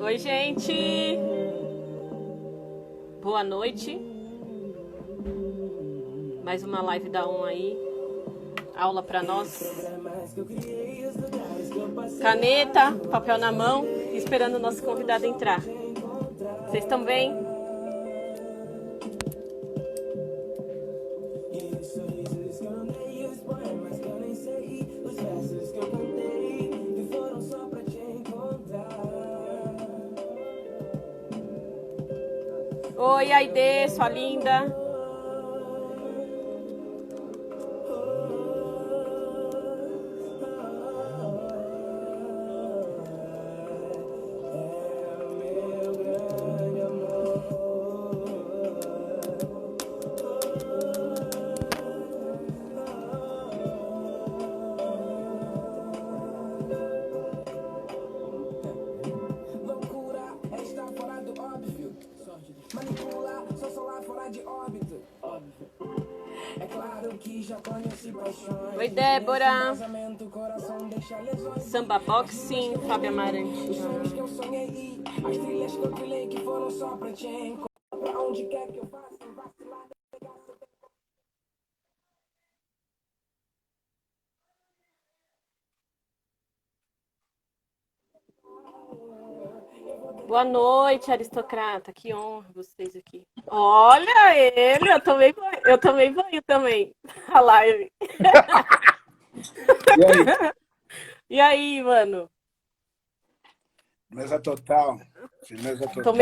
Oi, gente! Boa noite. Mais uma live da ON aí. Aula pra nós. Caneta, papel na mão, esperando o nosso convidado entrar. Vocês estão bem? Oi, Aide, sua linda. Oi, Débora. Samba Boxing, Fábio Amarante. Boa noite, aristocrata. Que honra vocês aqui. Olha ele, eu tomei banho também. A live. E aí? E aí, mano? Mesa total. Firmeza total.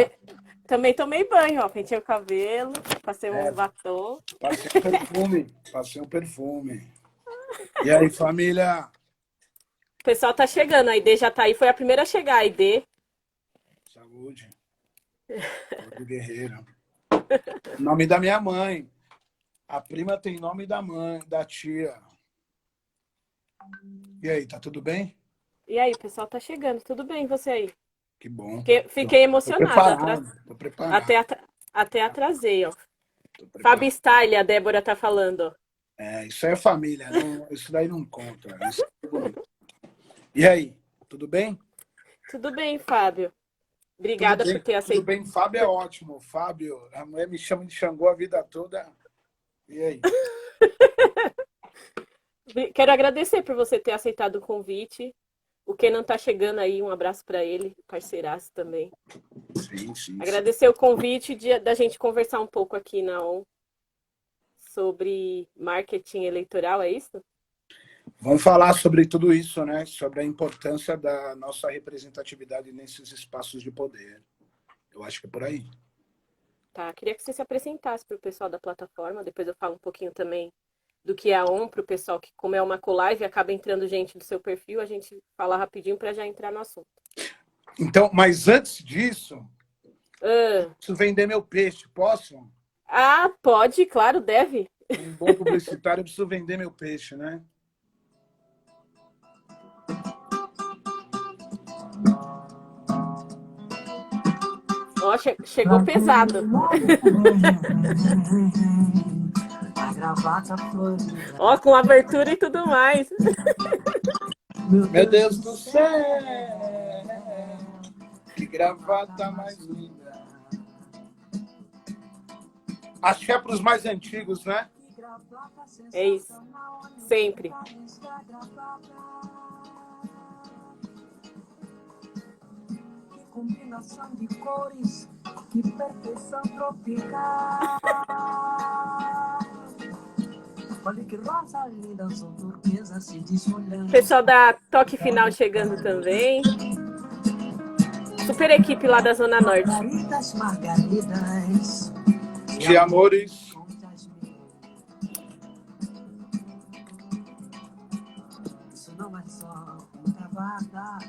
Também tomei banho, ó. Pentei o cabelo, passei um batom. Passei um perfume. E aí, família? O pessoal tá chegando, a Aide já tá aí. Foi a primeira a chegar, a Aide. Saúde. Saúde guerreira. Nome da minha mãe. A prima tem nome da mãe, da tia. E aí, tá tudo bem? E aí, o pessoal tá chegando. Tudo bem, você aí? Que bom. Fiquei emocionada. Tô preparado. Até atrasei, ó. Fabi Style, a Débora tá falando. Isso aí é família. Isso daí não conta. E aí, tudo bem? Tudo bem, Fábio. Obrigada por ter aceitado. Tudo bem, Fábio é ótimo. Fábio, a mulher me chama de Xangô a vida toda. E aí? Quero agradecer por você ter aceitado o convite. O Kenan tá chegando aí, um abraço para ele, parceiraço também. Sim. Agradecer o convite da gente conversar um pouco aqui na ON sobre marketing eleitoral, é isso? Vamos falar sobre tudo isso, né? Sobre a importância da nossa representatividade nesses espaços de poder. Eu acho que é por aí. Tá, queria que você se apresentasse para o pessoal da plataforma, depois eu falo um pouquinho também do que é a ON, para o pessoal que, como é uma co-live, acaba entrando gente do seu perfil, a gente fala rapidinho para já entrar no assunto. Então, mas antes disso, preciso vender meu peixe, posso? Ah, pode, claro, deve. Um bom publicitário, eu preciso vender meu peixe, né? Ó, chegou pesado. Ó, com abertura e tudo mais. Meu Deus do céu! Que gravata mais linda! Acho que é para os mais antigos, né? É isso. Sempre. Que combinação de cores, que perfeição tropical. Olha que rosa linda, azul turquesa se desfolhando. Pessoal da Toque Final chegando também. Super equipe lá da Zona Norte. Margaridas. De amores. Isso não é só uma gravata.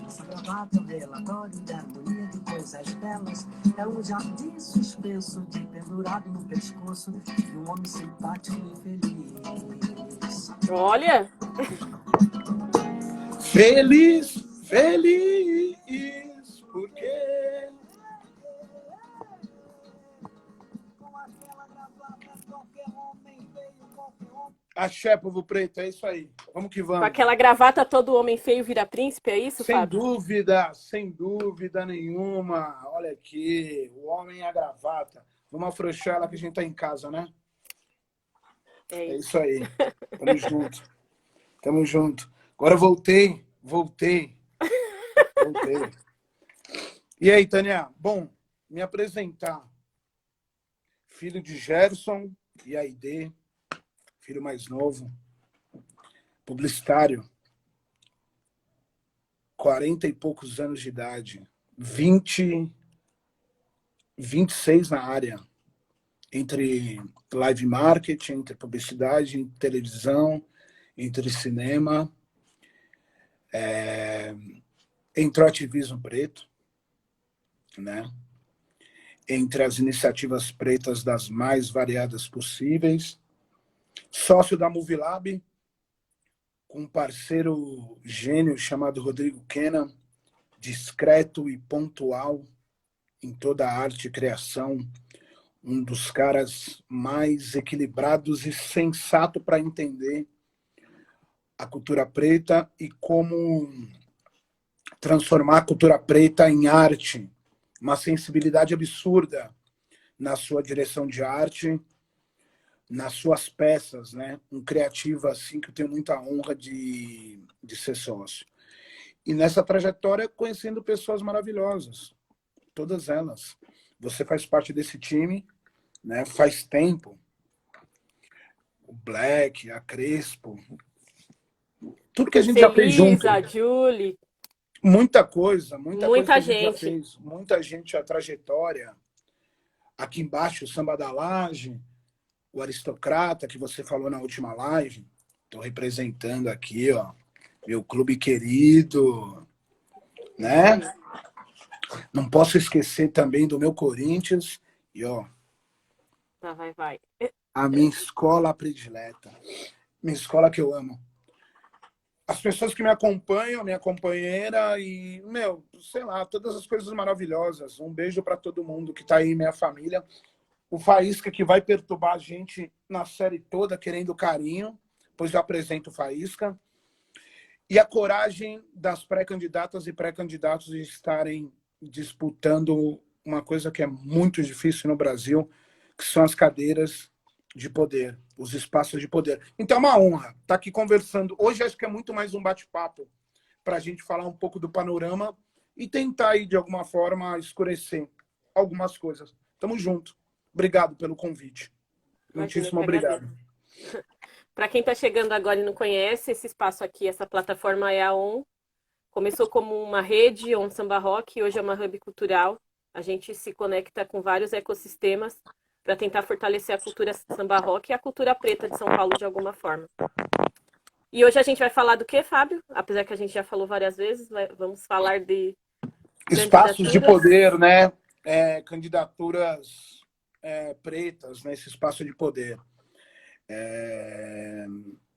Essa gravata é um relatório de harmonia de coisas belas. É um jardim suspenso de pendurado no pescoço de um homem simpático e feliz. Olha! Feliz, porque... Com aquela gravata, qualquer homem veio, qualquer homem Axé, povo preto, é isso aí. Vamos que Com vamos. aquela gravata, todo homem feio vira príncipe, é isso, Fábio? Sem dúvida nenhuma. Olha aqui, o homem e a gravata. Vamos afrouxar ela que a gente tá em casa, né? É É isso. isso aí. Tamo junto. Tamo junto. Agora voltei. E aí, Tânia? Bom, me apresentar. Filho de Gerson e Aide, filho mais novo, publicitário, 40 e poucos anos de idade, 26 na área, entre live marketing, entre publicidade, entre televisão, entre cinema, entre o ativismo preto, né? Entre as iniciativas pretas das mais variadas possíveis, sócio da Movilab, com um parceiro gênio chamado Rodrigo Kenna, discreto e pontual em toda a arte e criação, um dos caras mais equilibrados e sensato para entender a cultura preta e como transformar a cultura preta em arte, uma sensibilidade absurda na sua direção de arte, nas suas peças, né? Um criativo assim que eu tenho muita honra de ser sócio. E nessa trajetória, conhecendo pessoas maravilhosas, todas elas. Você faz parte desse time, né? Faz tempo. O Black, a Crespo, tudo que a gente já fez Feliz, junto. a Julie, Muita coisa que muita a gente já gente. fez. Muita gente, a trajetória. Aqui embaixo, o Samba da Laje, o Aristocrata, que você falou na última live. Estou representando aqui, ó, meu clube querido, né? Não posso esquecer também do meu Corinthians e, ó, Tá, vai. a minha escola predileta. Minha escola que eu amo. As pessoas que me acompanham, minha companheira e, meu, sei lá, todas as coisas maravilhosas. Um beijo para todo mundo que tá aí, minha família. O Faísca que vai perturbar a gente na série toda, querendo carinho, pois eu apresento o Faísca. E a coragem das pré-candidatas e pré-candidatos de estarem disputando uma coisa que é muito difícil no Brasil, que são as cadeiras de poder, os espaços de poder. Então é uma honra estar aqui conversando. Hoje acho que é muito mais um bate-papo para a gente falar um pouco do panorama e tentar aí, de alguma forma, escurecer algumas coisas. Tamo junto. Obrigado pelo convite. Imagina, eu Muitíssimo que obrigado. agradeço. Para quem está chegando agora e não conhece, esse espaço aqui, essa plataforma é a ON. Começou como uma rede, ON Samba Rock, hoje é uma hub cultural. A gente se conecta com vários ecossistemas para tentar fortalecer a cultura samba rock e a cultura preta de São Paulo de alguma forma. E hoje a gente vai falar do que, Fábio? Apesar que a gente já falou várias vezes, vamos falar de Espaços de poder, né? Candidaturas pretas nesse espaço de poder.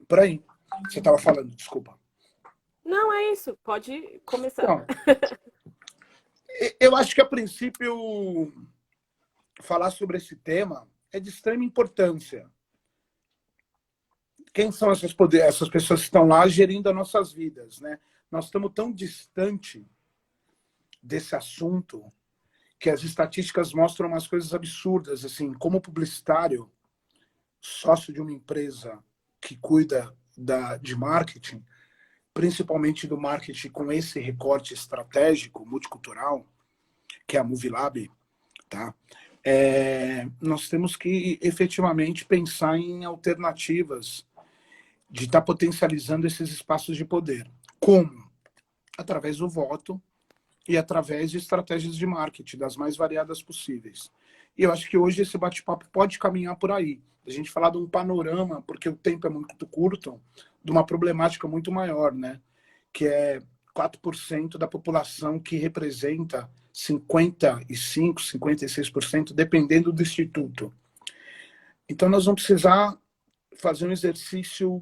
Por aí. Você estava falando, desculpa. Não, é isso. Pode começar. Bom, eu acho que, a princípio, falar sobre esse tema é de extrema importância. Quem são essas pessoas que estão lá gerindo as nossas vidas, né? Nós estamos tão distante desse assunto que as estatísticas mostram umas coisas absurdas, assim, como publicitário, sócio de uma empresa que cuida de marketing, principalmente do marketing com esse recorte estratégico, multicultural, que é a Movilab, tá? Nós temos que efetivamente pensar em alternativas de estar potencializando esses espaços de poder. Como? Através do voto e através de estratégias de marketing, das mais variadas possíveis. E eu acho que hoje esse bate-papo pode caminhar por aí. A gente falar de um panorama, porque o tempo é muito curto, de uma problemática muito maior, né? Que é 4% da população que representa 55%, 56%, dependendo do instituto. Então, nós vamos precisar fazer um exercício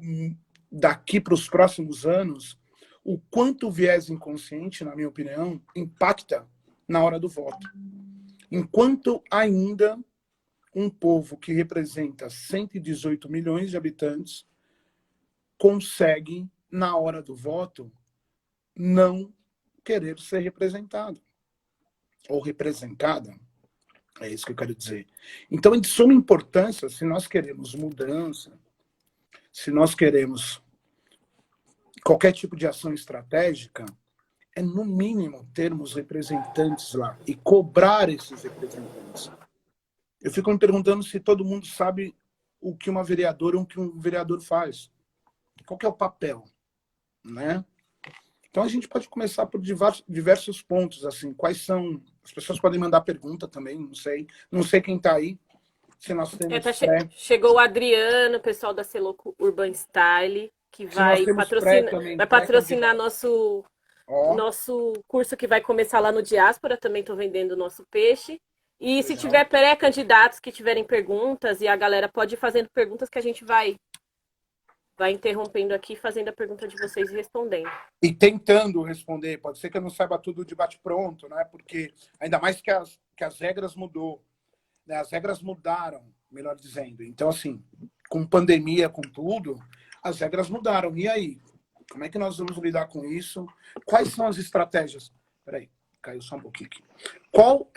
daqui para os próximos anos, o quanto o viés inconsciente, na minha opinião, impacta na hora do voto. Enquanto ainda um povo que representa 118 milhões de habitantes consegue, na hora do voto, não querer ser representado ou representada. É isso que eu quero dizer. Então, é de suma importância, se nós queremos mudança, se nós queremos qualquer tipo de ação estratégica, é no mínimo termos representantes lá e cobrar esses representantes. Eu fico me perguntando se todo mundo sabe o que uma vereadora ou o que um vereador faz. Qual que é o papel, né? Então a gente pode começar por diversos pontos, assim, quais são... As pessoas podem mandar pergunta também, não sei quem está aí, se nós temos Chegou o Adriano, pessoal da Celoco Urban Style, que se nós vai temos também, vai patrocinar nosso curso que vai começar lá no Diáspora, também estou vendendo o nosso peixe. E legal. se tiver pré-candidatos que tiverem perguntas, e a galera pode ir fazendo perguntas que a gente vai interrompendo aqui, fazendo a pergunta de vocês e respondendo. E tentando responder, pode ser que eu não saiba tudo de bate-pronto, né? Porque ainda mais que as regras mudou, né? As regras mudaram, melhor dizendo. Então, assim, com pandemia, com tudo, as regras mudaram. E aí? Como é que nós vamos lidar com isso? Quais são as estratégias? Peraí, caiu só um pouquinho aqui. Qual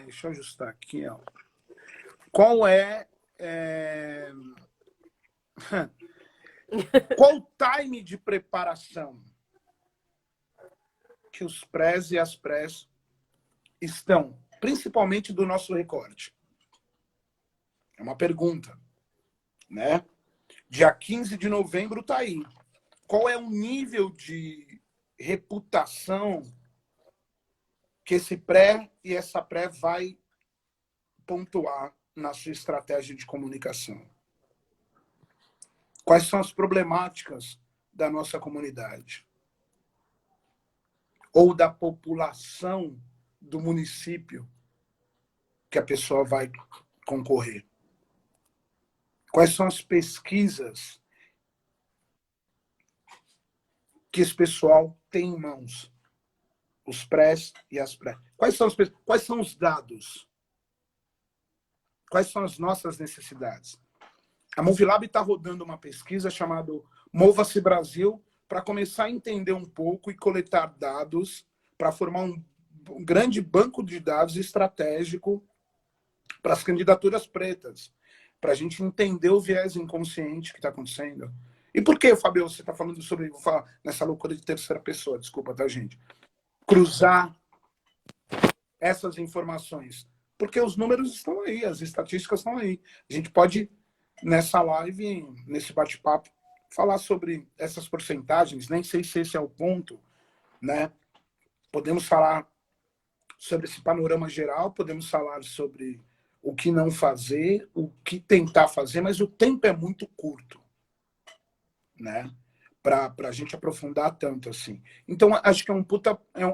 deixa eu ajustar aqui, ó. Qual qual o time de preparação que os prés e as prés estão, principalmente do nosso recorte? É uma pergunta, né? Dia 15 de novembro tá aí. Qual é o nível de reputação que esse pré e essa pré vai pontuar na sua estratégia de comunicação? Quais são as problemáticas da nossa comunidade? Ou da população do município que a pessoa vai concorrer? Quais são as pesquisas que esse pessoal tem em mãos? Os prés e as pré. Quais são os dados? Quais são as nossas necessidades? A Movilab está rodando uma pesquisa chamada Mova-se Brasil para começar a entender um pouco e coletar dados para formar um grande banco de dados estratégico para as candidaturas pretas, para a gente entender o viés inconsciente que está acontecendo. E por que, Fabio, você está falando sobre... Vou falar nessa loucura de terceira pessoa, desculpa, tá, gente? Cruzar essas informações. Porque os números estão aí, as estatísticas estão aí. A gente pode, nessa live, nesse bate-papo, falar sobre essas porcentagens, nem sei se esse é o ponto, né? Podemos falar sobre esse panorama geral, podemos falar sobre o que não fazer, o que tentar fazer, mas o tempo é muito curto, né? Para a gente aprofundar tanto assim. Então, acho que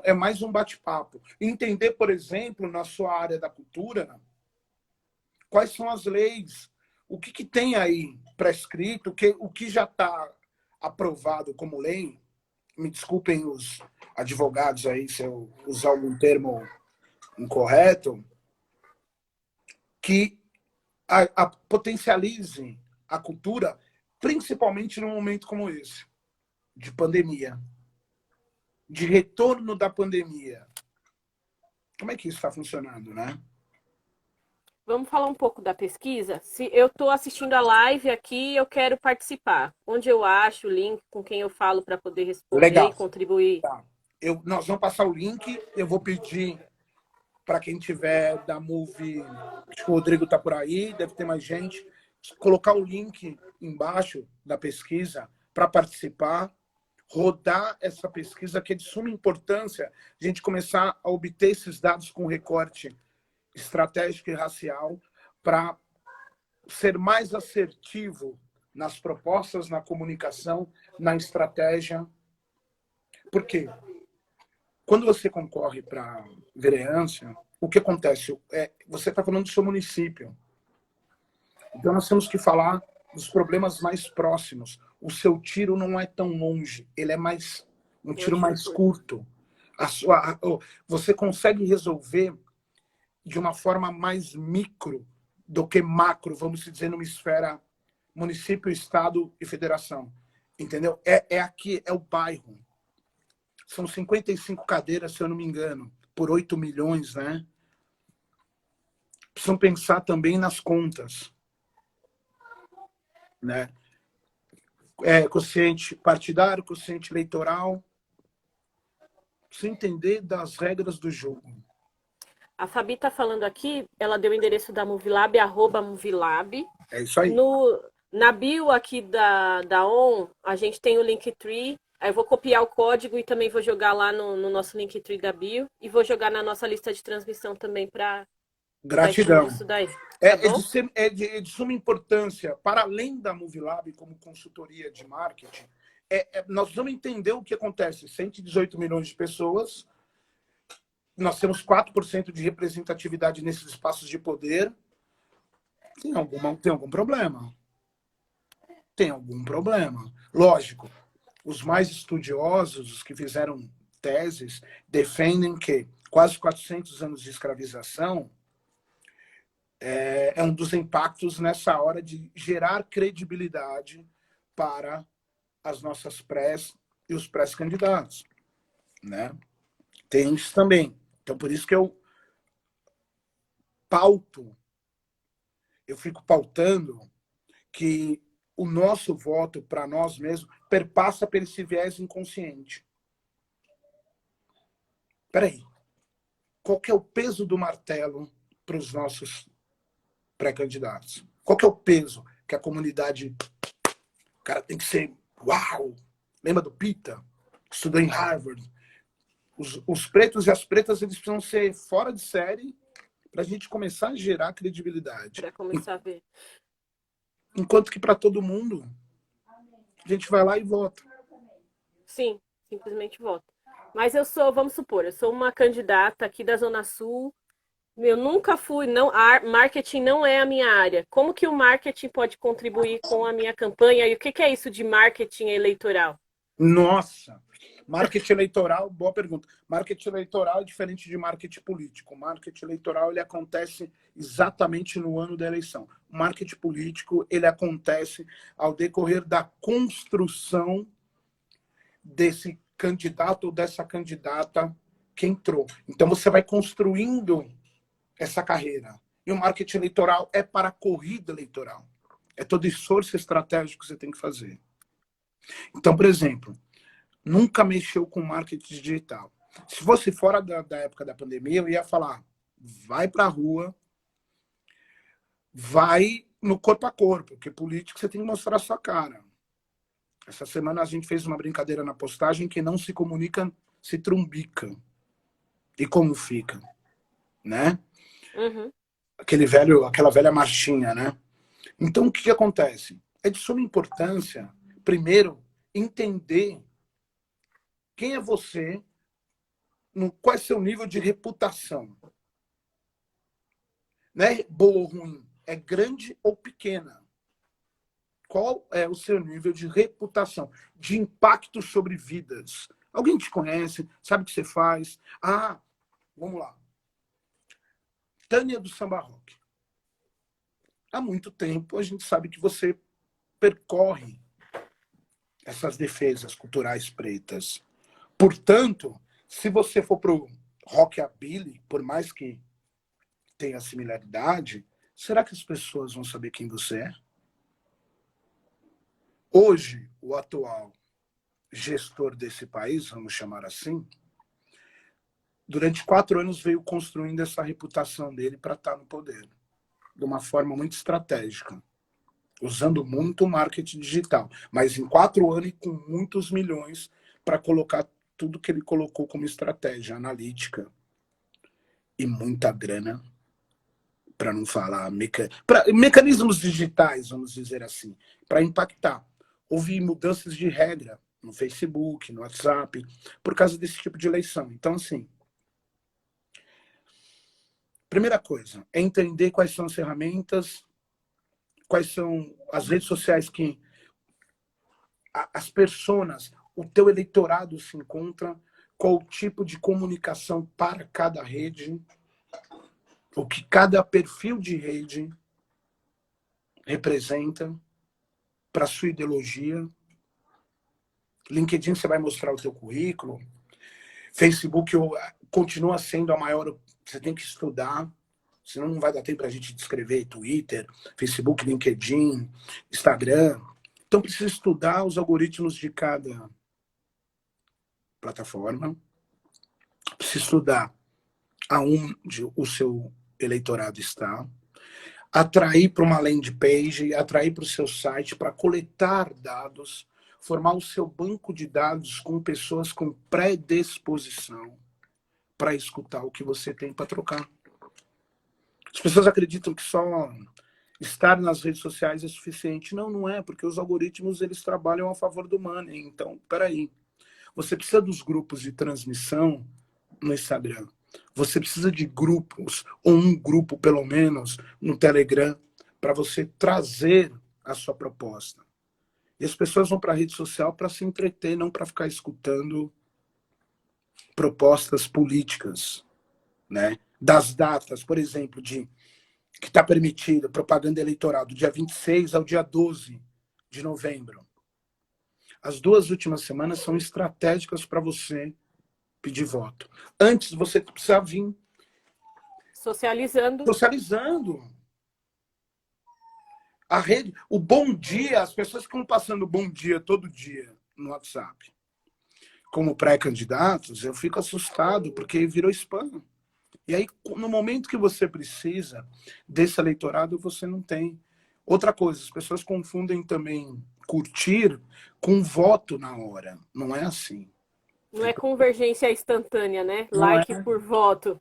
é mais um bate-papo. Entender, por exemplo, na sua área da cultura, quais são as leis, o que tem aí prescrito, o que já está aprovado como lei. Me desculpem os advogados aí se eu usar algum termo incorreto, que potencialize a cultura, principalmente num momento como esse, de pandemia, de retorno da pandemia. Como é que isso está funcionando, né? Vamos falar um pouco da pesquisa? Se eu estou assistindo a live aqui, eu quero participar. Onde eu acho o link, com quem eu falo para poder responder Legal. e contribuir? Tá. Nós vamos passar o link, eu vou pedir para quem tiver da Move, acho que o Rodrigo está por aí, deve ter mais gente, colocar o link embaixo da pesquisa para participar, rodar essa pesquisa, que é de suma importância a gente começar a obter esses dados com recorte estratégico e racial para ser mais assertivo nas propostas, na comunicação, na estratégia. Por quê? Quando você concorre para vereança, o que acontece? Você está falando do seu município. Então, nós temos que falar dos problemas mais próximos. O seu tiro não é tão longe, ele é um tiro mais curto. Você consegue resolver de uma forma mais micro do que macro, vamos dizer, numa esfera município, estado e federação. Entendeu? É aqui, é o bairro. São 55 cadeiras, se eu não me engano, por 8 milhões, né? Precisam pensar também nas contas, né? Quociente partidário, quociente eleitoral. Precisa entender das regras do jogo. A Fabi está falando aqui, ela deu o endereço da Movilab, @Movilab. É isso aí. Na bio aqui da ON, a gente tem o Linktree. Aí eu vou copiar o código e também vou jogar lá no nosso Linktree da bio. E vou jogar na nossa lista de transmissão também para Gratidão. isso daí. Tá É de suma importância, para além da Movilab como consultoria de marketing, nós vamos entender o que acontece. 118 milhões de pessoas, nós temos 4% de representatividade nesses espaços de poder. Tem algum problema. Tem algum problema. Lógico, os mais estudiosos, os que fizeram teses, defendem que quase 400 anos de escravização é um dos impactos nessa hora de gerar credibilidade para as nossas prés e os pré-candidatos, né? Tem isso também. Então, por isso que eu fico pautando que o nosso voto para nós mesmos perpassa por esse viés inconsciente. Peraí, qual que é o peso do martelo para os nossos pré-candidatos? Qual que é o peso que a comunidade... O cara tem que ser... Uau! Lembra do Pita? Estudou em Harvard. Os pretos e as pretas, eles precisam ser fora de série para a gente começar a gerar credibilidade. Para começar a ver. Enquanto que para todo mundo, a gente vai lá e vota. Sim, simplesmente vota. Mas vamos supor, eu sou uma candidata aqui da Zona Sul, eu nunca fui, marketing não é a minha área. Como que o marketing pode contribuir com a minha campanha? E o que é isso de marketing eleitoral? Nossa! Marketing eleitoral, boa pergunta. Marketing eleitoral é diferente de marketing político. O marketing eleitoral ele acontece exatamente no ano da eleição. O marketing político ele acontece ao decorrer da construção desse candidato ou dessa candidata que entrou. Então você vai construindo essa carreira. E o marketing eleitoral é para a corrida eleitoral. É todo esforço estratégico que você tem que fazer. Então, por exemplo, nunca mexeu com marketing digital. Se fosse fora da época da pandemia, eu ia falar, vai para a rua, vai no corpo a corpo, porque político você tem que mostrar a sua cara. Essa semana a gente fez uma brincadeira na postagem que não se comunica, se trumbica. E como fica? Né? Uhum. Aquela velha marchinha, né? Então, o que acontece? É de suma importância, primeiro, entender quem é você, qual é seu nível de reputação. Não é boa ou ruim, é grande ou pequena. Qual é o seu nível de reputação, de impacto sobre vidas? Alguém te conhece, sabe o que você faz? Ah, vamos lá. Tânia do Samba Rock. Há muito tempo a gente sabe que você percorre essas defesas culturais pretas. Portanto, se você for pro rockabilly, por mais que tenha similaridade, será que as pessoas vão saber quem você é? Hoje, o atual gestor desse país, vamos chamar assim, durante 4 anos veio construindo essa reputação dele para estar no poder, de uma forma muito estratégica, usando muito marketing digital, mas em 4 anos e com muitos milhões para colocar tudo que ele colocou como estratégia analítica e muita grana, para não falar mecanismos digitais, vamos dizer assim, para impactar. Houve mudanças de regra no Facebook, no WhatsApp, por causa desse tipo de eleição. Então, assim, primeira coisa é entender quais são as ferramentas, quais são as redes sociais que as personas, o teu eleitorado se encontra, qual o tipo de comunicação para cada rede, o que cada perfil de rede representa, para sua ideologia. LinkedIn você vai mostrar o teu currículo. Facebook continua sendo a maior, você tem que estudar, senão não vai dar tempo para a gente descrever Twitter, Facebook, LinkedIn, Instagram. Então precisa estudar os algoritmos de cada plataforma, precisa estudar aonde o seu eleitorado está, atrair para uma landing page, atrair para o seu site para coletar dados, formar o seu banco de dados com pessoas com predisposição para escutar o que você tem para trocar. As pessoas acreditam que só estar nas redes sociais é suficiente. Não, não é, porque os algoritmos eles trabalham a favor do money. Então, peraí. Você precisa dos grupos de transmissão no Instagram. Você precisa de grupos, ou um grupo pelo menos, no Telegram, para você trazer a sua proposta. E as pessoas vão para a rede social para se entreter, não para ficar escutando propostas políticas, né? Das datas, por exemplo, que está permitida propaganda eleitoral do dia 26 ao dia 12 de novembro. As 2 últimas semanas são estratégicas para você pedir voto. Antes, você precisa vir Socializando. A rede, o bom dia, as pessoas ficam passando bom dia todo dia no WhatsApp. Como pré-candidatos, eu fico assustado, porque virou spam. E aí, no momento que você precisa desse eleitorado, você não tem. Outra coisa, as pessoas confundem também curtir com voto na hora. Não é assim. Não é convergência instantânea, né? Não Like é. por voto.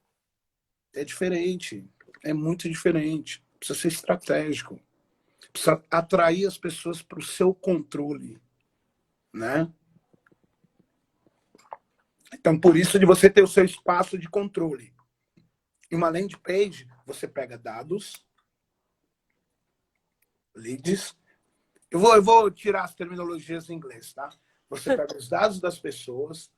É diferente. É muito diferente. Precisa ser estratégico. Precisa atrair as pessoas para o seu controle, né? Então, por isso de você ter o seu espaço de controle. Em uma landing page, você pega dados, leads. Eu vou tirar as terminologias em inglês, tá? Você pega os dados das pessoas,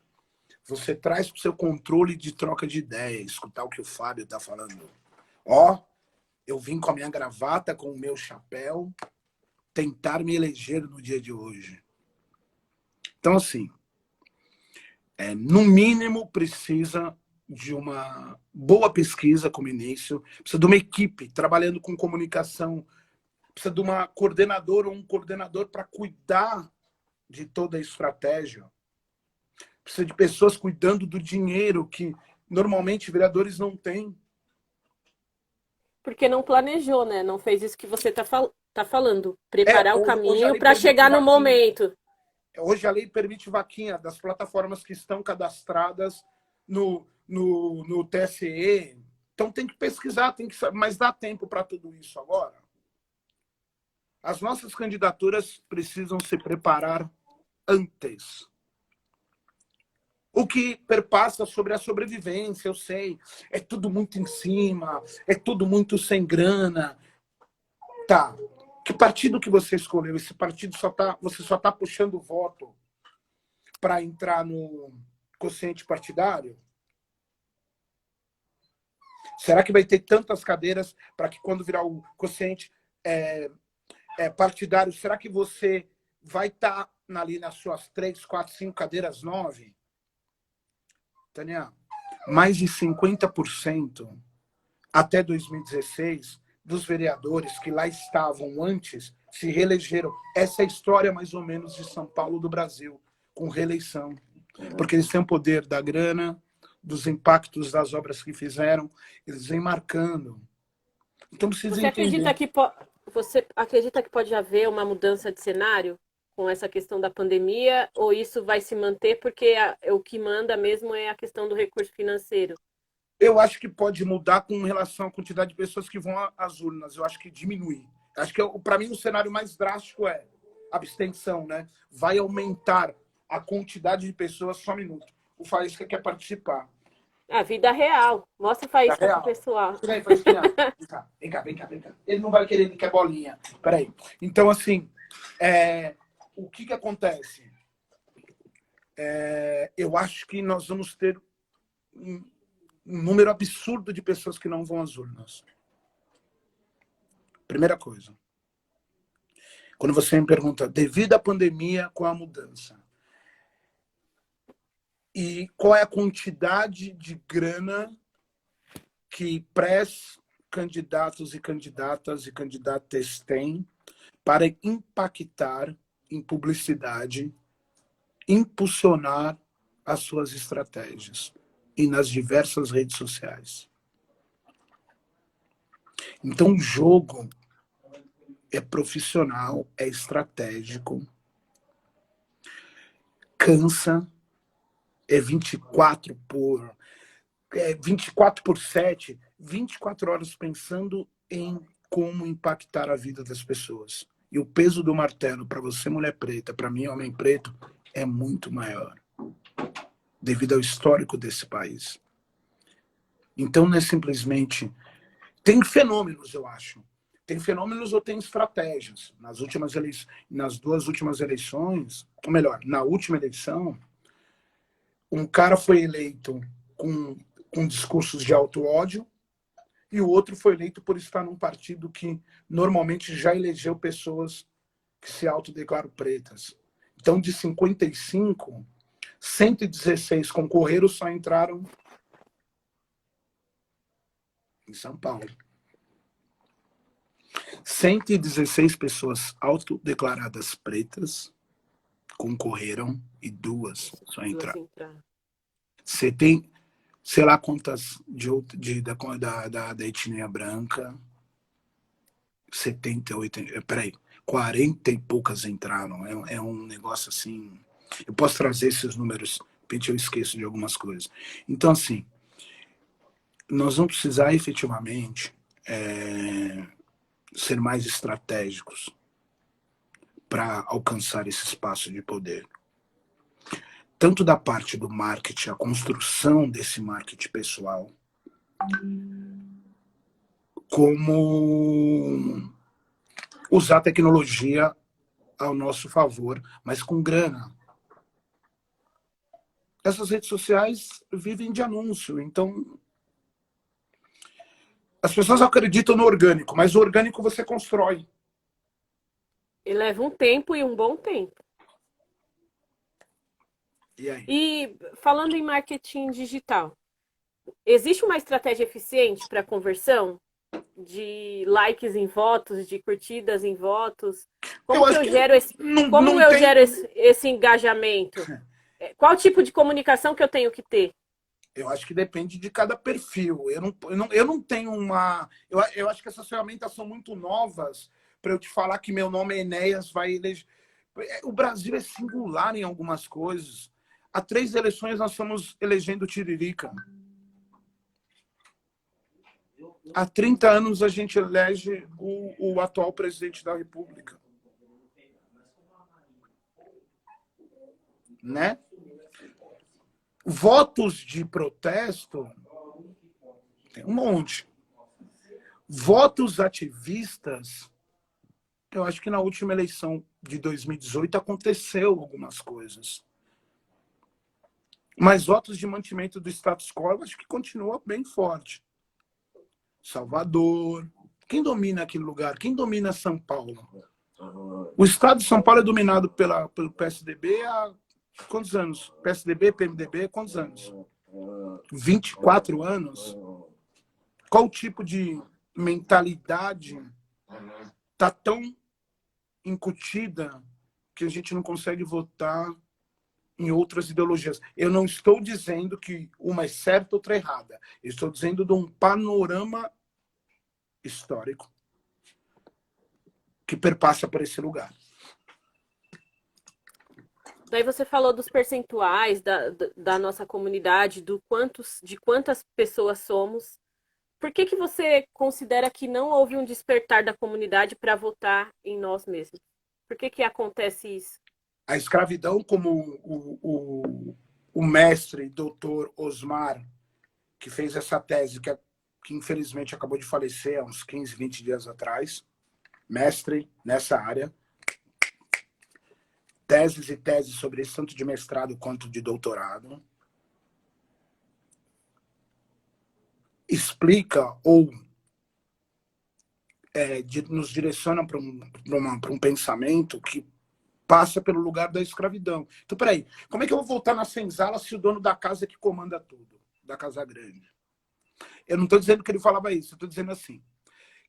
você traz para o seu controle de troca de ideia, escutar o que o Fábio está falando. Ó, eu vim com a minha gravata, com o meu chapéu, tentar me eleger no dia de hoje. Então, assim, no mínimo precisa de uma boa pesquisa como início, precisa de uma equipe trabalhando com comunicação, precisa de uma coordenadora ou um coordenador para cuidar de toda a estratégia. Precisa de pessoas cuidando do dinheiro que normalmente vereadores não têm. Porque não planejou, né? Não fez isso que você tá falando. Preparar o Hoje a caminho lei para permite chegar no vaquinha. momento. Hoje a lei permite vaquinha das plataformas que estão cadastradas no TSE. Então tem que pesquisar, mas dá tempo para tudo isso agora? As nossas candidaturas precisam se preparar antes. O que perpassa sobre a sobrevivência, eu sei. É tudo muito em cima, é tudo muito sem grana. Tá. Que partido que você escolheu? Esse partido você só está puxando voto para entrar no quociente partidário? Será que vai ter tantas cadeiras para que quando virar o quociente partidário, será que você vai estar ali nas suas 3, 4, 5 cadeiras, 9? Tânia, mais de 50% até 2016 dos vereadores que lá estavam antes se reelegeram. Essa é a história, mais ou menos, de São Paulo do Brasil, com reeleição. Porque eles têm o poder da grana, dos impactos das obras que fizeram, eles vêm marcando. Então precisa entender. Você acredita que pode haver uma mudança de cenário com essa questão da pandemia, ou isso vai se manter porque o que manda mesmo é a questão do recurso financeiro? Eu acho que pode mudar com relação à quantidade de pessoas que vão às urnas. Eu acho que diminui. Acho que, para mim, o cenário mais drástico é abstenção, né? Vai aumentar a quantidade de pessoas. Só um minuto. O Faísca quer participar. A vida real. Mostra o Faísca pro pessoal. Vem aí, Faísca. Vem cá. Ele não vai querer, ele quer bolinha. Peraí. Então, assim, o que acontece? Eu acho que nós vamos ter um número absurdo de pessoas que não vão às urnas. Primeira coisa. Quando você me pergunta, devido à pandemia, qual a mudança? E qual é a quantidade de grana que pré-candidatos e candidatas têm para impactar em publicidade, impulsionar as suas estratégias e nas diversas redes sociais. Então, o jogo é profissional, é estratégico, cansa, é 24 por 7, 24 horas pensando em como impactar a vida das pessoas. E o peso do martelo para você, mulher preta, para mim, homem preto, é muito maior, devido ao histórico desse país. Então, não é simplesmente... Tem fenômenos, eu acho. Tem fenômenos ou tem estratégias. Nas duas últimas eleições, ou melhor, na última eleição, um cara foi eleito com discursos de auto-ódio e o outro foi eleito por estar num partido que normalmente já elegeu pessoas que se autodeclaram pretas. Então, de 55, 116 concorreram, só entraram em São Paulo. 116 pessoas autodeclaradas pretas concorreram e 2 só entraram. Você tem, sei lá quantas da etnia branca, 78, peraí, 40 e poucas entraram. É um negócio assim. Eu posso trazer esses números, porque eu esqueço de algumas coisas. Então, assim, nós vamos precisar efetivamente ser mais estratégicos para alcançar esse espaço de poder. Tanto da parte do marketing, a construção desse marketing pessoal, como usar a tecnologia ao nosso favor, mas com grana. Essas redes sociais vivem de anúncio, então as pessoas acreditam no orgânico, mas o orgânico você constrói. E leva um tempo e um bom tempo. E aí? E falando em marketing digital, existe uma estratégia eficiente para conversão? De likes em votos, de curtidas em votos? Como eu gero esse engajamento? Qual tipo de comunicação que eu tenho que ter? Eu acho que depende de cada perfil. Eu não tenho uma... Eu acho que essas ferramentas são muito novas para eu te falar que meu nome é Enéas, vai eleger... O Brasil é singular em algumas coisas. Há 3 eleições nós estamos elegendo Tiririca. Há 30 anos a gente elege o atual presidente da República. Né? Votos de protesto, tem um monte. Votos ativistas, eu acho que na última eleição de 2018 aconteceu algumas coisas. Mas votos de mantimento do status quo, eu acho que continua bem forte. Salvador. Quem domina aquele lugar? Quem domina São Paulo? O estado de São Paulo é dominado pelo PSDB há quantos anos? PSDB, PMDB, quantos anos? 24 anos? Qual tipo de mentalidade está tão incutida que a gente não consegue votar em outras ideologias? Eu não estou dizendo que uma é certa, outra é errada. Eu estou dizendo de um panorama histórico que perpassa por esse lugar. Daí você falou dos percentuais da nossa comunidade, de quantas pessoas somos. Por que você considera que não houve um despertar da comunidade para votar em nós mesmos? Por que acontece isso? A escravidão, como o mestre, doutor Osmar, que fez essa tese, que infelizmente acabou de falecer há uns 15, 20 dias atrás, mestre nessa área, teses e teses sobre isso, tanto de mestrado quanto de doutorado, explica ou nos direciona para um pensamento que passa pelo lugar da escravidão. Então, peraí, como é que eu vou voltar na senzala se o dono da casa é que comanda tudo, da Casa Grande? Eu não estou dizendo que ele falava isso, eu estou dizendo assim,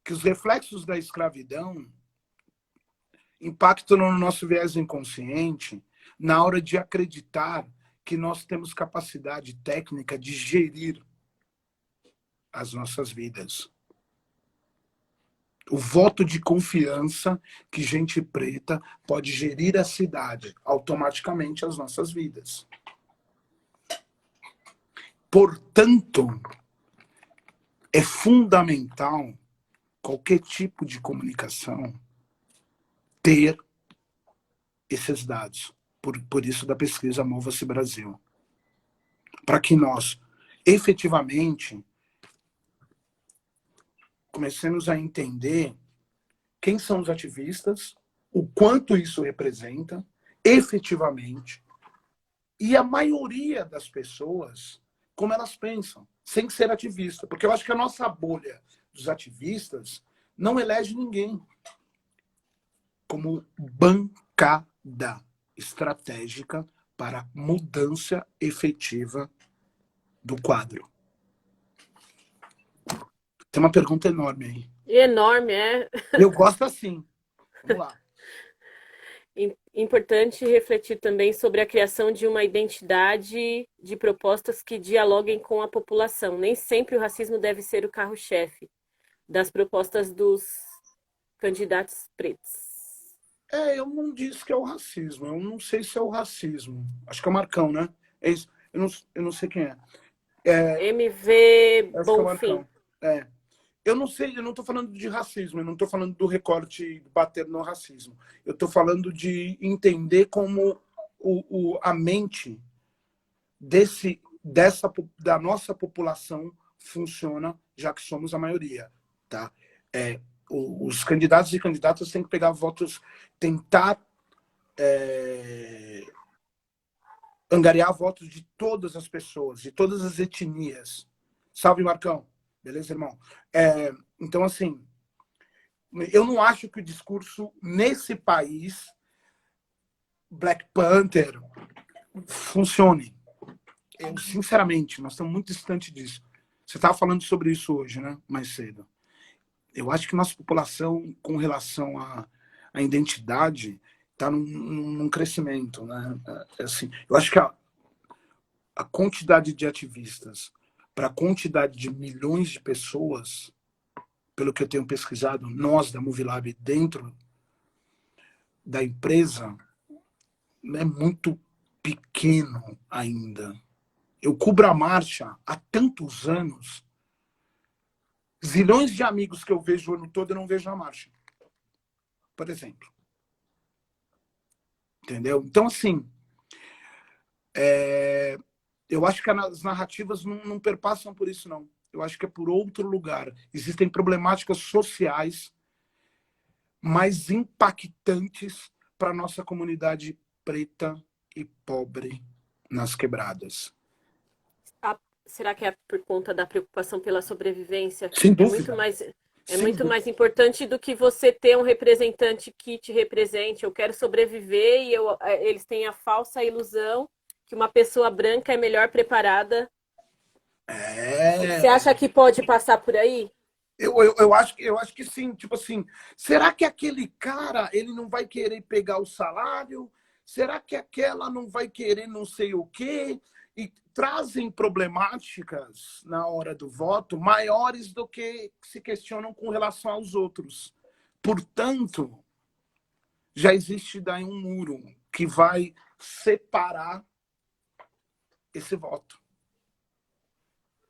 que os reflexos da escravidão impactam no nosso viés inconsciente na hora de acreditar que nós temos capacidade técnica de gerir as nossas vidas. O voto de confiança que gente preta pode gerir a cidade, automaticamente as nossas vidas. Portanto, é fundamental qualquer tipo de comunicação ter esses dados. Por isso da pesquisa Mova-se Brasil. Para que nós, efetivamente, comecemos a entender quem são os ativistas, o quanto isso representa, efetivamente, e a maioria das pessoas, como elas pensam, sem ser ativista. Porque eu acho que a nossa bolha dos ativistas não elege ninguém como bancada estratégica para mudança efetiva do quadro. Tem uma pergunta enorme aí. Enorme, é. Eu gosto assim. Vamos lá. Importante refletir também sobre a criação de uma identidade de propostas que dialoguem com a população. Nem sempre o racismo deve ser o carro-chefe das propostas dos candidatos pretos. Eu não disse que é o racismo. Eu não sei se é o racismo. Acho que é o Marcão, né? É isso. Eu não sei quem é. MV Acho que é o Bonfim. Marcão. Eu não sei, eu não estou falando de racismo, eu não estou falando do recorte bater no racismo. Eu estou falando de entender como a mente da nossa população funciona, já que somos a maioria. Tá? Os candidatos e candidatas têm que pegar votos, tentar angariar votos de todas as pessoas, de todas as etnias. Salve, Marcão. Beleza, irmão? Então, assim, eu não acho que o discurso nesse país, Black Panther, funcione. Sinceramente, nós estamos muito distantes disso. Você estava falando sobre isso hoje, né? Mais cedo. Eu acho que nossa população, com relação à identidade, está num crescimento, né? Assim, eu acho que a quantidade de ativistas para a quantidade de milhões de pessoas, pelo que eu tenho pesquisado, nós da Movilab dentro da empresa, é muito pequeno ainda. Eu cubro a marcha há tantos anos, zilhões de amigos que eu vejo o ano todo, eu não vejo a marcha. Por exemplo. Entendeu? Então, assim, eu acho que as narrativas não perpassam por isso, não. Eu acho que é por outro lugar. Existem problemáticas sociais mais impactantes para a nossa comunidade preta e pobre nas quebradas. Será que é por conta da preocupação pela sobrevivência? Sem dúvida. Muito mais importante do que você ter um representante que te represente. Eu quero sobreviver e eles têm a falsa ilusão que uma pessoa branca é melhor preparada. Você acha que pode passar por aí? Eu acho que sim. Tipo assim, será que aquele cara ele não vai querer pegar o salário? Será que aquela não vai querer não sei o quê? E trazem problemáticas na hora do voto maiores do que se questionam com relação aos outros. Portanto, já existe daí um muro que vai separar esse voto.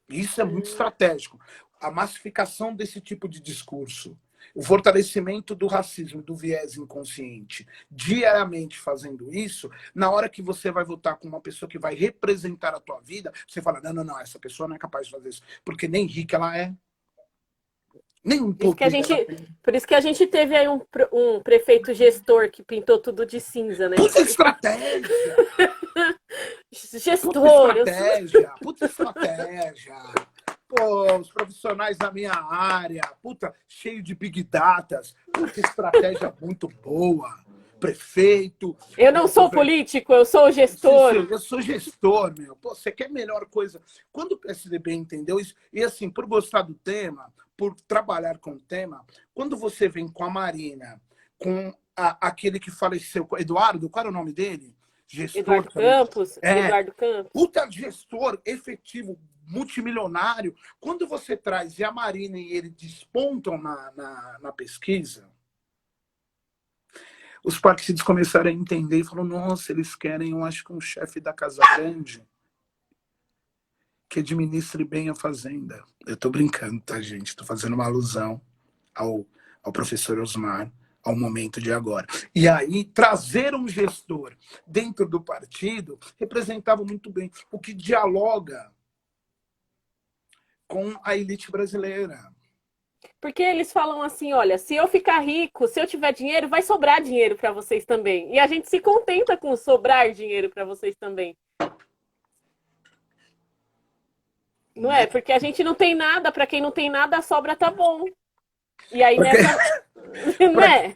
Isso é muito estratégico. A massificação desse tipo de discurso, o fortalecimento do racismo, do viés inconsciente, diariamente fazendo isso, na hora que você vai votar com uma pessoa que vai representar a tua vida, você fala, não, essa pessoa não é capaz de fazer isso, porque nem rica ela é. Nem um pouco. Por isso que a gente teve aí um prefeito gestor que pintou tudo de cinza, né? Puta estratégia! Gestor! Puta estratégia! Pô, os profissionais da minha área, puta, cheio de big datas, puta, estratégia muito boa. Prefeito. Eu não sou político, eu sou gestor. Eu sou gestor, meu. Pô, você quer melhor coisa. Quando o PSDB entendeu isso, e assim, por gostar do tema, por trabalhar com o tema, quando você vem com a Marina, com aquele que faleceu, Eduardo, qual era o nome dele? Gestor Eduardo também. Campos, Eduardo Campos. Puta gestor efetivo, multimilionário. Quando você traz e a Marina e ele despontam na pesquisa, os partidos começaram a entender e falaram, nossa, eles querem, eu acho que um chefe da Casa Grande que administre bem a Fazenda. Eu tô brincando, tá, gente? Tô fazendo uma alusão ao professor Osmar, ao momento de agora. E aí, trazer um gestor dentro do partido representava muito bem o que dialoga com a elite brasileira. Porque eles falam assim, olha, se eu ficar rico, se eu tiver dinheiro, vai sobrar dinheiro para vocês também. E a gente se contenta com sobrar dinheiro para vocês também. Não é? Porque a gente não tem nada, para quem não tem nada, a sobra tá bom. E aí Porque... nessa... né?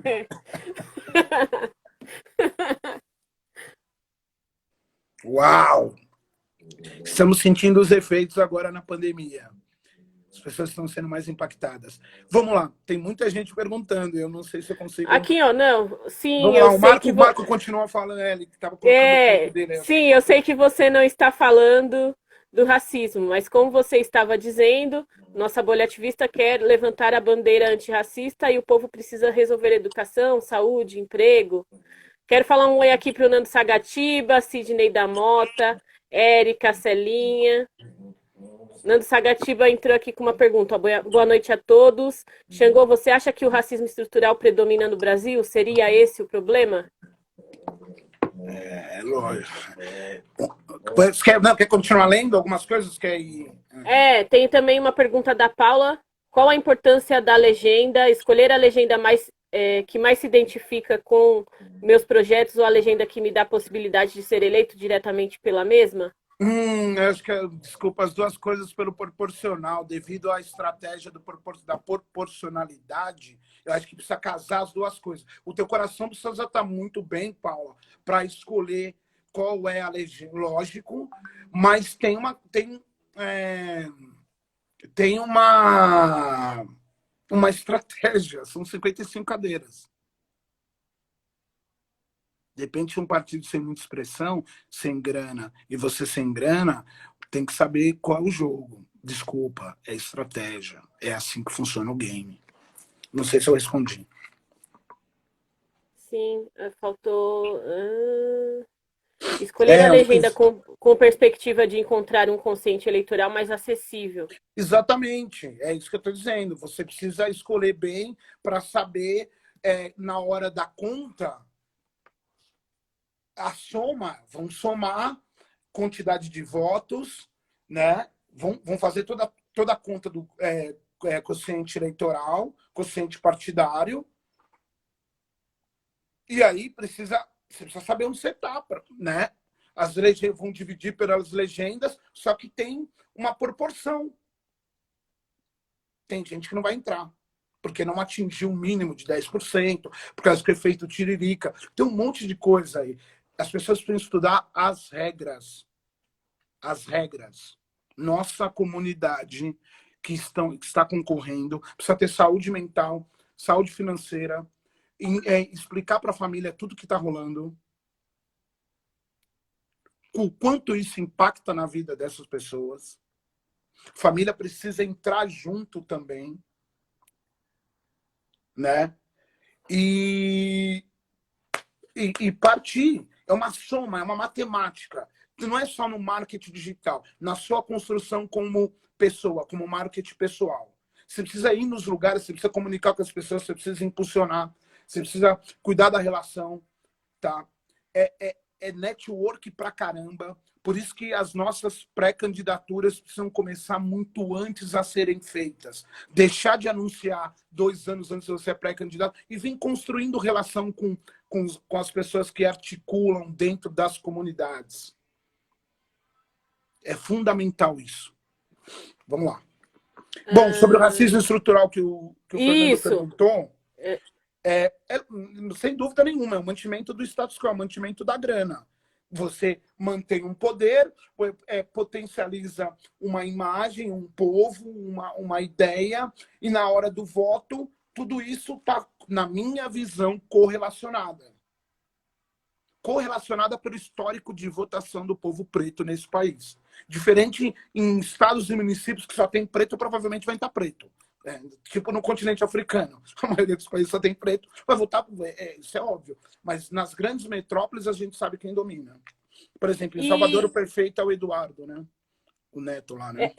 Uau! Estamos sentindo os efeitos agora na pandemia. As pessoas estão sendo mais impactadas. Vamos lá, tem muita gente perguntando, eu não sei se eu consigo... Aqui, ó, não, sim, Vamos eu lá, sei que... o Marco continua falando, ele que estava colocando o ponto dele. Sim, eu sei que você não está falando do racismo, mas como você estava dizendo, nossa bolha ativista quer levantar a bandeira antirracista e o povo precisa resolver educação, saúde, emprego. Quero falar um oi aqui para o Nando Sagatiba, Sidney da Mota, Érica, Celinha. Nando Sagatiba entrou aqui com uma pergunta. Boa noite a todos. Xangô, você acha que o racismo estrutural predomina no Brasil? Seria esse o problema? É lógico. Quer continuar lendo algumas coisas? Tem também uma pergunta da Paula. Qual a importância da legenda? Escolher a legenda que mais se identifica com meus projetos ou a legenda que me dá a possibilidade de ser eleito diretamente pela mesma? Acho que, desculpa, as duas coisas pelo proporcional, devido à estratégia da proporcionalidade, eu acho que precisa casar as duas coisas. O teu coração precisa estar muito bem, Paula, para escolher qual é a legenda, lógico, mas tem uma estratégia, são 55 cadeiras. De repente, um partido sem muita expressão, sem grana, e você sem grana, tem que saber qual é o jogo. Desculpa, é estratégia. É assim que funciona o game. Não sei se eu respondi. Sim, faltou... Escolher a legenda com perspectiva de encontrar um consciente eleitoral mais acessível. Exatamente, é isso que eu estou dizendo. Você precisa escolher bem para saber, na hora da conta, a soma, vão somar quantidade de votos, né? Vão fazer toda a conta do quociente eleitoral, quociente partidário, e aí você precisa saber onde você está, né? As legendas vão dividir pelas legendas, só que tem uma proporção. Tem gente que não vai entrar, porque não atingiu o mínimo de 10%, por causa do efeito tiririca. Tem um monte de coisa aí. As pessoas precisam estudar as regras. As regras. Nossa comunidade que está concorrendo precisa ter saúde mental, saúde financeira, explicar para a família tudo que está rolando, o quanto isso impacta na vida dessas pessoas. A família precisa entrar junto também, né? E partir. É uma soma, é uma matemática. Não é só no marketing digital, na sua construção como pessoa, como marketing pessoal. Você precisa ir nos lugares, você precisa comunicar com as pessoas, você precisa impulsionar, você precisa cuidar da relação, tá? É network pra caramba. Por isso que as nossas pré-candidaturas precisam começar muito antes a serem feitas. Deixar de anunciar 2 anos antes de você ser pré-candidato e vir construindo relação com as pessoas que articulam dentro das comunidades. É fundamental isso. Vamos lá. Bom, sobre o Ah, racismo estrutural que o Fernando isso. perguntou, É, é, é, sem dúvida nenhuma, é o mantimento do status quo, é o mantimento da grana. Você mantém um poder, potencializa uma imagem, um povo, uma ideia, e na hora do voto, tudo isso está, na minha visão, correlacionada. Correlacionada pelo histórico de votação do povo preto nesse país. Diferente em estados e municípios que só tem preto, provavelmente vai estar preto. Tipo no continente africano, a maioria dos países só tem preto, vai votar, isso é óbvio. Mas nas grandes metrópoles a gente sabe quem domina. Por exemplo, em Salvador o e prefeito é o Eduardo, né? O neto lá, né?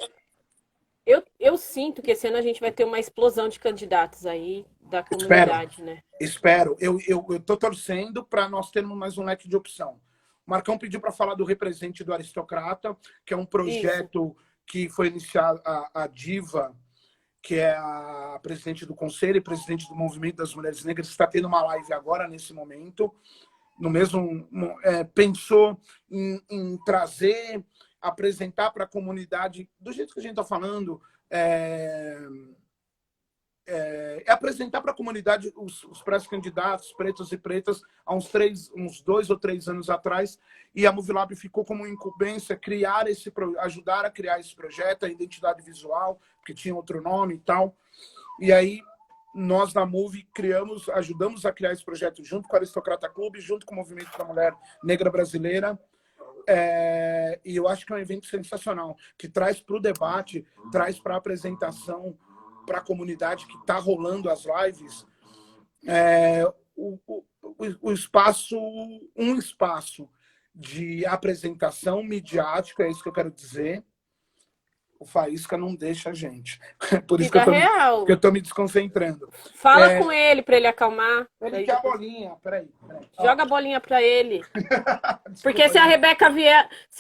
é, eu sinto que esse ano a gente vai ter uma explosão de candidatos aí da Espero, comunidade, né? espero. Eu tô torcendo para nós termos mais um leque de opção. O Marcão pediu para falar do Represente do Aristocrata, que é um Isso. projeto que foi iniciado a Diva, que é a presidente do Conselho e presidente do Movimento das Mulheres Negras, está tendo uma live agora, nesse momento. No mesmo pensou em trazer, apresentar para a comunidade, do jeito que a gente está falando, apresentar para a comunidade os pré-candidatos, pretos e pretas, há uns 2 ou 3 anos atrás, e a Movilab ficou como incumbência criar ajudar a criar esse projeto, a identidade visual, porque tinha outro nome e tal. E aí nós da Move ajudamos a criar esse projeto junto com a Aristocrata Clube, junto com o Movimento da Mulher Negra Brasileira. E eu acho que é um evento sensacional, que traz para o debate, traz para a apresentação, para a comunidade que está rolando as lives, o espaço, um espaço de apresentação midiática, é isso que eu quero dizer. O Faísca não deixa a gente. Por isso que Vida eu real. tô me desconcentrando. Fala com ele para ele acalmar. Ele Daí quer a depois bolinha, peraí. Ó, joga a bolinha para ele. Porque desculpa, gente. Se a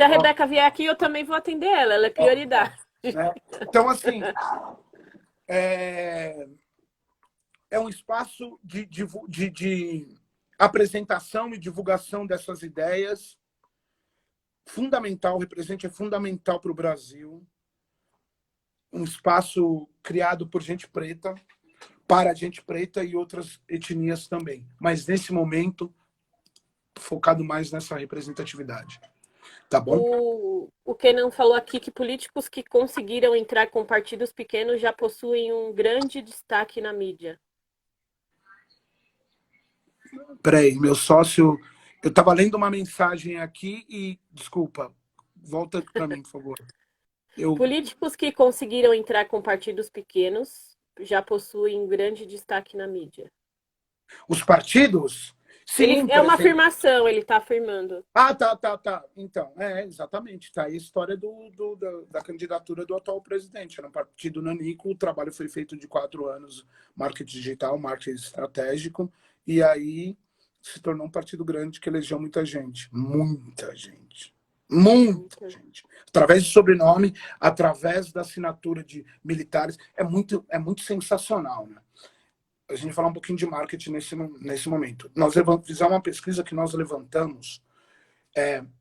Ó, Rebeca vier aqui, eu também vou atender ela. Ela é ó, prioridade. né? Então, assim, é, é um espaço de apresentação e divulgação dessas ideias fundamental, o Represente é fundamental para o Brasil. Um espaço criado por gente preta, para gente preta e outras etnias também. Mas, nesse momento, focado mais nessa representatividade. Tá bom? O Kenan falou aqui que políticos que conseguiram entrar com partidos pequenos já possuem um grande destaque na mídia. Peraí, meu sócio. Eu estava lendo uma mensagem aqui e. Desculpa, volta para mim, por favor. Políticos que conseguiram entrar com partidos pequenos já possuem um grande destaque na mídia. Os partidos? Ele Sim, é por uma exemplo. afirmação, ele está afirmando. Ah, tá. Então, exatamente. Tá aí a história da candidatura do atual presidente. Era um partido nanico, o trabalho foi feito de 4 anos, marketing digital, marketing estratégico, e aí se tornou um partido grande que elegeu muita gente. Muita gente. Muita gente. Através de sobrenome, através da assinatura de militares. É muito sensacional, né? A gente vai falar um pouquinho de marketing nesse momento. Nós fizemos uma pesquisa que nós levantamos,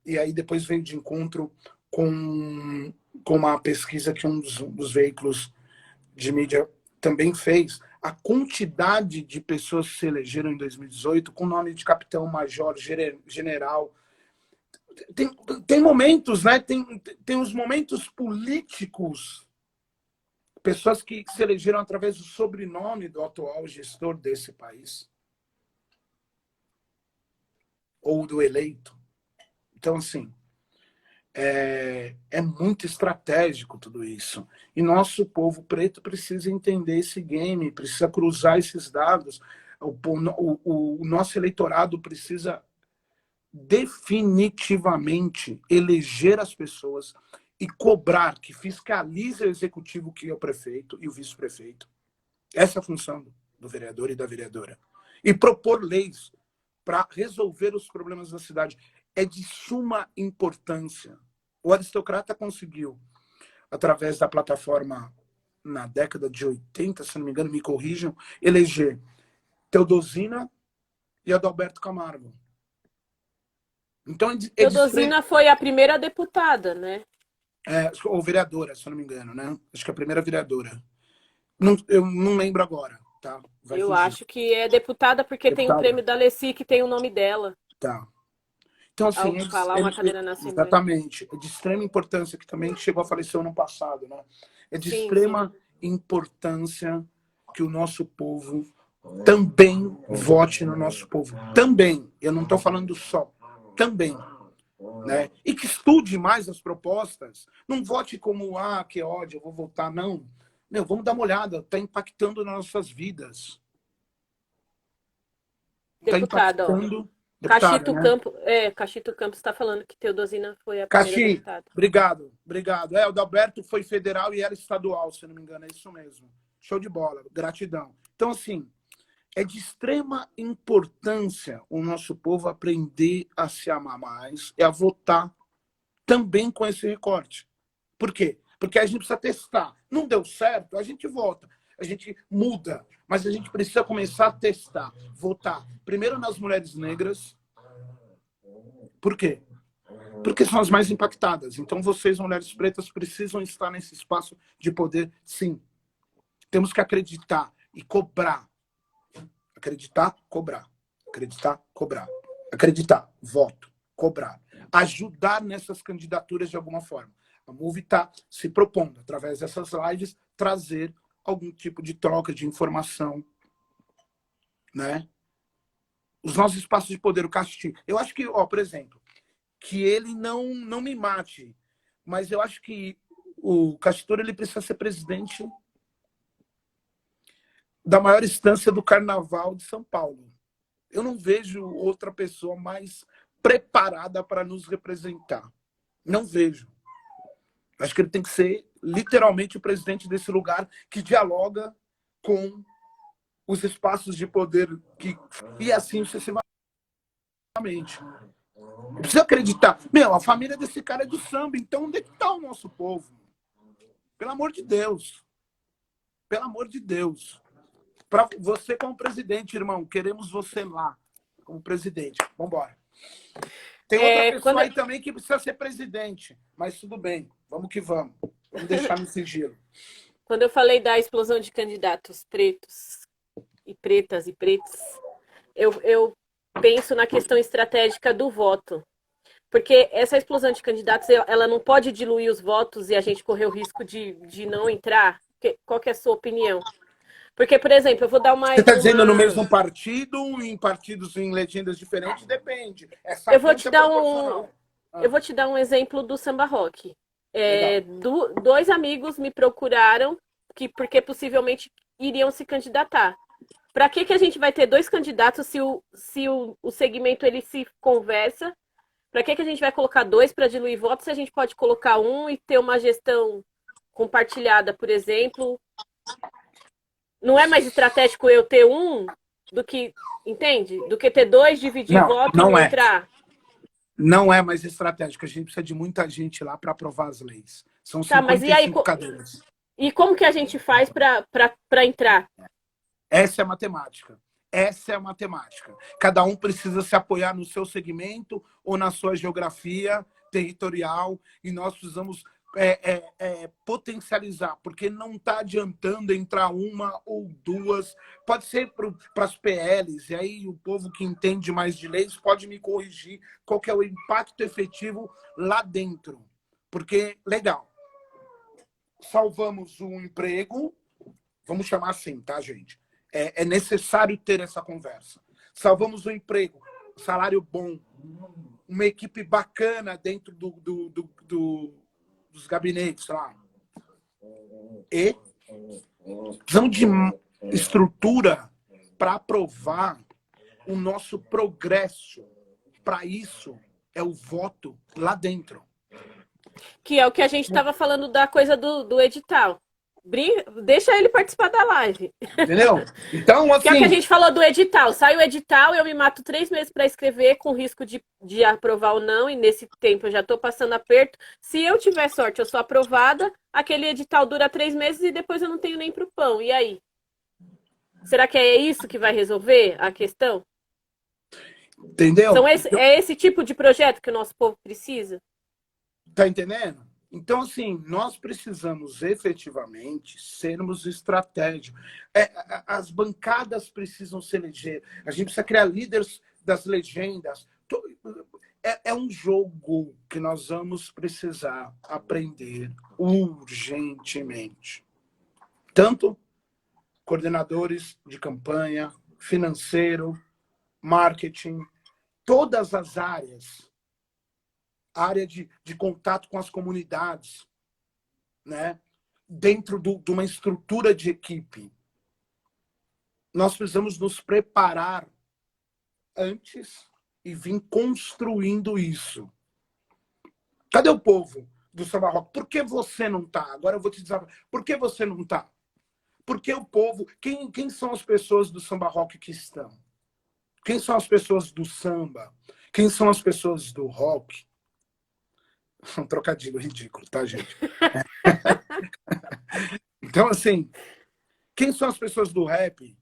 e aí depois veio de encontro com uma pesquisa que um dos veículos de mídia também fez. A quantidade de pessoas que se elegeram em 2018 com nome de capitão, major, general. Tem momentos, né? Tem os momentos políticos, pessoas que se elegeram através do sobrenome do atual gestor desse país, ou do eleito. Então, assim, é muito estratégico tudo isso. E nosso povo preto precisa entender esse game, precisa cruzar esses dados. O nosso eleitorado precisa definitivamente eleger as pessoas e cobrar que fiscalize o executivo, que é o prefeito e o vice-prefeito. Essa é a função do vereador e da vereadora. E propor leis para resolver os problemas da cidade. É de suma importância. O Aristocrata conseguiu, através da plataforma, na década de 80, se não me engano, me corrijam, eleger Teodosina e Adalberto Camargo. Então, Teodosina foi a primeira deputada, né? ou vereadora, se eu não me engano, né? Acho que é a primeira vereadora. Eu não lembro agora, tá? Vai Eu fugir. acho que é deputada porque tem um Deputada? prêmio da Leci que tem o nome dela Tá. Então, ao assim, ocupar lá uma cadeira na Assembleia. exatamente. É de extrema importância, que também chegou a falecer ano passado, né? É de Sim, sim. extrema importância que o nosso povo também vote no nosso povo. Também. Eu não estou falando só. Também. Né? E que estude mais as propostas. Não vote como, que ódio, eu vou votar. Não. Meu, vamos dar uma olhada. Está impactando nas nossas vidas. Está Deputada, ó. impactando. Deputada, né? Cachito Campos está falando que Teodosina foi a primeira Caxi, deputada. obrigado, obrigado. O Dalberto foi federal e era estadual, se não me engano, é isso mesmo. Show de bola, gratidão. Então, assim, é de extrema importância o nosso povo aprender a se amar mais e a votar também com esse recorte. Por quê? Porque a gente precisa testar. Não deu certo, a gente vota, a gente muda, mas a gente precisa começar a testar, votar. Primeiro nas mulheres negras. Por quê? Porque são as mais impactadas. Então, vocês, mulheres pretas, precisam estar nesse espaço de poder, sim. Temos que acreditar e cobrar. Acreditar, cobrar. Acreditar, cobrar. Acreditar, voto, cobrar. Ajudar nessas candidaturas de alguma forma. A MOVE está se propondo, através dessas lives, trazer algum tipo de troca de informação. Né? Os nossos espaços de poder, o castigo. Eu acho que, por exemplo, que ele não me mate. Mas eu acho que o Castor ele precisa ser presidente da maior instância do Carnaval de São Paulo. Eu não vejo outra pessoa mais preparada para nos representar. Não vejo. Acho que ele tem que ser literalmente o presidente desse lugar que dialoga com os espaços de poder e assim sucessivamente. Precisa acreditar. Meu, a família desse cara é do samba, então onde é que está o nosso povo? Pelo amor de Deus. Pelo amor de Deus. Para você como presidente, irmão, queremos você lá como presidente. Vamos embora. Tem outra pessoa aí também que precisa ser presidente, mas tudo bem. Vamos que vamos. Vamos deixar no sigilo. Quando eu falei da explosão de candidatos pretos e pretas e pretos, eu penso na questão estratégica do voto. Porque essa explosão de candidatos, ela não pode diluir os votos e a gente correr o risco de não entrar? Qual que é a sua opinião? Porque, por exemplo, eu vou dar uma... Você está dizendo no mesmo partido, em partidos em legendas diferentes? Depende. Eu vou te dar eu vou te dar um exemplo do samba rock. Dois amigos me procuraram porque possivelmente iriam se candidatar. Para que a gente vai ter dois candidatos se o segmento ele se conversa? Para que a gente vai colocar dois para diluir votos se a gente pode colocar um e ter uma gestão compartilhada, por exemplo? Não é mais estratégico eu ter um do que, entende? Do que ter dois, dividir voto e não entrar? Não é mais estratégico. A gente precisa de muita gente lá para aprovar as leis. São 55 mas e aí, cadeiras. E como que a gente faz para entrar? Essa é a matemática. Essa é a matemática. Cada um precisa se apoiar no seu segmento ou na sua geografia territorial e nós precisamos potencializar, porque não está adiantando entrar uma ou duas. Pode ser para as PLs, e aí o povo que entende mais de leis pode me corrigir qual que é o impacto efetivo lá dentro. Porque, legal, salvamos um emprego, vamos chamar assim, tá, gente? É necessário ter essa conversa. Salvamos o emprego, salário bom, uma equipe bacana dentro dos gabinetes, sei lá. E precisamos de estrutura para aprovar o nosso progresso. Para isso, é o voto lá dentro. Que é o que a gente estava falando da coisa do edital. Deixa ele participar da live. Entendeu? Então, assim... Que é o que a gente falou do edital. Sai o edital, eu me mato 3 meses para escrever, com risco de aprovar ou não, e nesse tempo eu já estou passando aperto. Se eu tiver sorte, eu sou aprovada, aquele edital dura 3 meses e depois eu não tenho nem pro pão. E aí? Será que é isso que vai resolver a questão? Entendeu? É esse tipo de projeto que o nosso povo precisa? Tá entendendo? Então, assim, nós precisamos efetivamente sermos estratégicos. As bancadas precisam se eleger. A gente precisa criar líderes das legendas. É um jogo que nós vamos precisar aprender urgentemente. Tanto coordenadores de campanha, financeiro, marketing, todas as áreas. Área de contato com as comunidades, né? Dentro de uma estrutura de equipe. Nós precisamos nos preparar antes e vir construindo isso. Cadê o povo do samba rock? Por que você não está? Agora eu vou te dizer, por que você não está? Porque o povo, quem são as pessoas do samba rock que estão? Quem são as pessoas do samba? Quem são as pessoas do rock? Um trocadilho ridículo, tá, gente? Então, assim, quem são as pessoas do rap,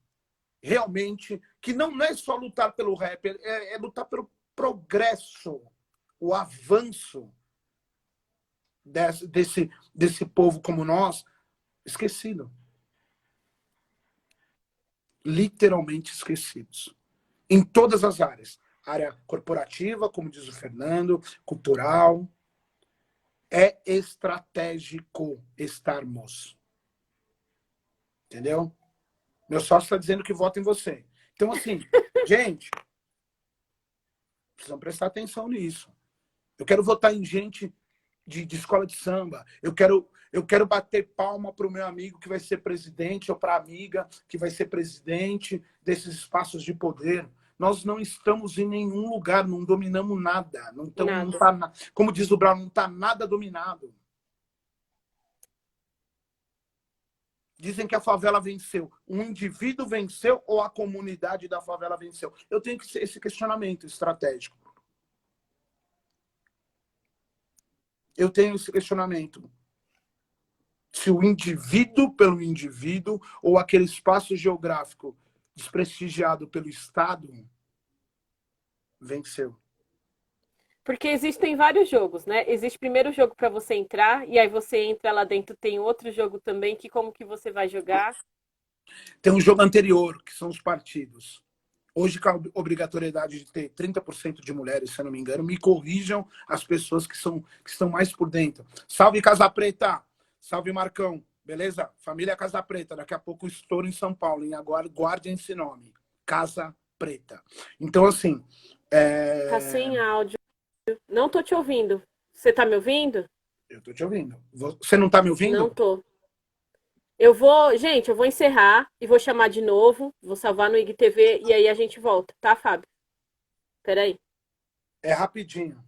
realmente, que não é só lutar pelo rap, é lutar pelo progresso, o avanço desse povo como nós, esquecido. Literalmente esquecidos. Em todas as áreas. Área corporativa, como diz o Fernando, cultural. É estratégico estarmos. Entendeu? Meu sócio está dizendo que vota em você. Então, assim, gente, precisam prestar atenção nisso. Eu quero votar em gente de escola de samba. Eu quero bater palma para o meu amigo que vai ser presidente ou para a amiga que vai ser presidente desses espaços de poder. Nós não estamos em nenhum lugar, não dominamos nada. Não tá, como diz o Brown, não está nada dominado. Dizem que a favela venceu. Um indivíduo venceu ou a comunidade da favela venceu? Eu tenho esse questionamento estratégico. Eu tenho esse questionamento. Se o indivíduo pelo indivíduo ou aquele espaço geográfico desprestigiado pelo Estado venceu. Porque existem vários jogos, né? Existe primeiro jogo para você entrar, e aí você entra lá dentro, tem outro jogo também, que como que você vai jogar? Tem um jogo anterior, que são os partidos. Hoje, com a obrigatoriedade de ter 30% de mulheres, se eu não me engano, me corrijam as pessoas que estão mais por dentro. Salve Casa Preta! Salve Marcão! Beleza? Família Casa Preta. Daqui a pouco estouro em São Paulo, hein? Agora guardem esse nome. Casa Preta. Então, assim... Tá sem áudio. Não tô te ouvindo. Você tá me ouvindo? Eu tô te ouvindo. Você não tá me ouvindo? Não tô. Gente, eu vou encerrar e vou chamar de novo, vou salvar no IGTV e aí a gente volta, tá, Fábio? Peraí. É rapidinho.